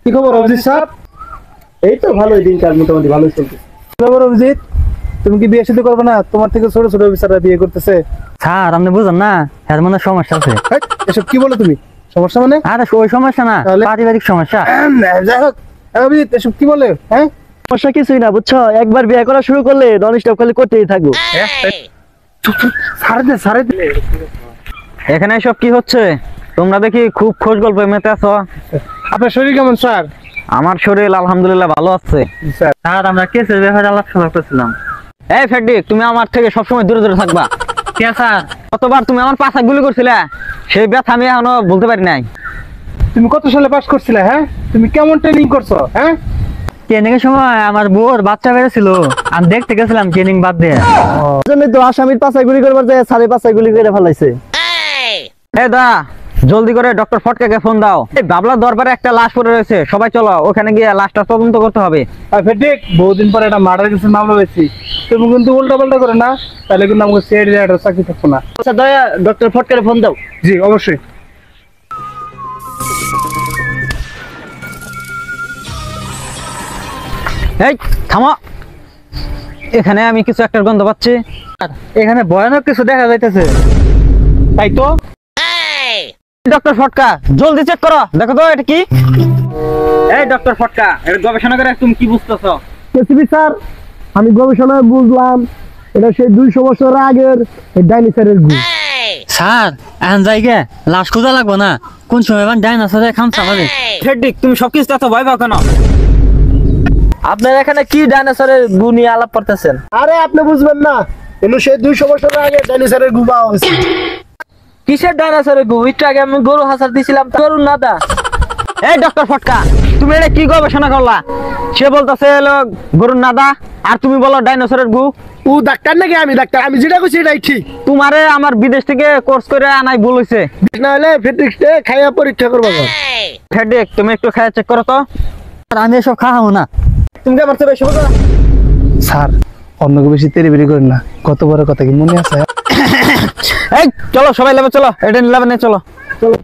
কি খবর অভিজিৎ সাহেব? এই তো ভালোই, দিনকাল মোটামুটি ভালোই চলছে। কি খবর অভিজিৎ, তুমি কি বিয়ে শাদী করবে না? তোমার থেকে ছোট ছোট অফিসাররা বিয়ে করতেছে। স্যার আপনি বুঝেন না, এর মনে সমস্যা আছে। এসব কি বলো তুমি? সমস্যা মানে? আরে ওই সমস্যা না, পারিবারিক সমস্যা। যাই হোক, অভিজিৎ এসব কি বলে? হ্যাঁ, সমস্যা কিছুই না বুঝছো, একবার বিয়ে করা শুরু করলে নন স্টপ খালি করতেই থাকবো। সারে দে। এখানে সব কি হচ্ছে? তোমরা দেখি খুব খোঁজ গল্পে মেতে আছো। আপনার শরীর কেমন স্যার? আমার শরীর আলহামদুলিল্লাহ ভালো আছে। স্যার আমরা কেসের ব্যাপারে আলোচনা করছিলাম। এই ফেডিক, তুমি আমার থেকে সবসময় দূরে দূরে থাকবা। কে স্যার? কতবার তুমি আমার পাশে গুলি করছিলে, সেই ব্যথা আমি এখনো বলতে পারি নাই। তুমি কত সালে পাস করছিলে? হ্যাঁ, তুমি কেমন ট্রেনিং করছো? হ্যাঁ, ট্রেনিং এর সময় আমার বউর বাচ্চা বেড়েছিল, আমি দেখতে গেছিলাম ট্রেনিং বাদ দিয়ে। জন্যই তো আসামির পাশে গুলি করবার যায় সাড়ে পাশে গুলি করে ফেলাইছে। এই দা, জলদি করে ডক্টর ফটকাকে ফোন দাও। এই বাবলা দরবারে একটা লাশ পড়ে রয়েছে, সবাই চলো ওখানে গিয়ে লাশটা তদন্ত করতে হবে। ফেডিক, বহুদিন পরে একটা মার্ডার কেসের মামলা হয়েছে, তুমি কিন্তু উল্টা পাল্টা করে না, তাহলে কিন্তু আমাকে সিআইডি এর চাকরি থাকবো না। আচ্ছা দয়া, ডক্টর ফটকারে ফোন দাও। জি অবশ্যই। এই থামো, এখানে আমি কিছু একটা গন্ধ পাচ্ছি। এখানে ভয়ানক কিছু দেখা যাইতেছে। তাই তো ডক্টর ফটকা, জলদি চেক করো, দেখো তো এটা কি। এই ডক্টর ফটকা, এটা গবেষণা করে তুমি কি বুঝতেছো? কেসিবি স্যার, আমি গবেষণায় বুঝলাম এটা সেই 200 বছর আগের ডাইনোসরের গু। স্যার এখন জায়গা লাশ খোঁজা লাগবো না, কোন সময় ডাইনোসরের খামসা হবে। ফেডিক, তুমি সবকিছু এত ভয় পাও কেন? আপনার এখানে কি ডাইনোসরের গু নিয়ে আলাপ করতেছেন? আরে আপনি বুঝবেন না, কিন্তু সেই 200 বছর আগে ডাইনোসরের গু পাওয়া হয়েছে। কিসের ডাইনোসরের গু? একটু আগে আমি গরু হাসার দিছিলাম, গরুর নাদা। এই ডক্টর ফটকা, তুমি এটা কি গবেষণা করলা? সে বলতেছে হলো গরুর নাদা, আর তুমি বলো ডাইনোসরের গু। ও ডাক্তার নাকি? আমি ডাক্তার, আমি যেটা কইছি এটাই ঠিক। তোমারে আমার বিদেশ থেকে কোর্স করে আনাই ভুল হইছে। না হলে ফেট্রিক্সে খাইয়া পরীক্ষা করবো। ফেডিক, তুমি একটু খায়া চেক করো তো। আমি এসব খাওয়াবো না। তুমি কি আমার চেয়ে বেশি বোঝো? স্যার, অন্যকে বেশি তেড়িবেড়ি করেন না, কত বড় কথা কি মনে আছে? এই চলো সবাই লেবে চলো, এটা লেবে নিয়ে চলো। চলো।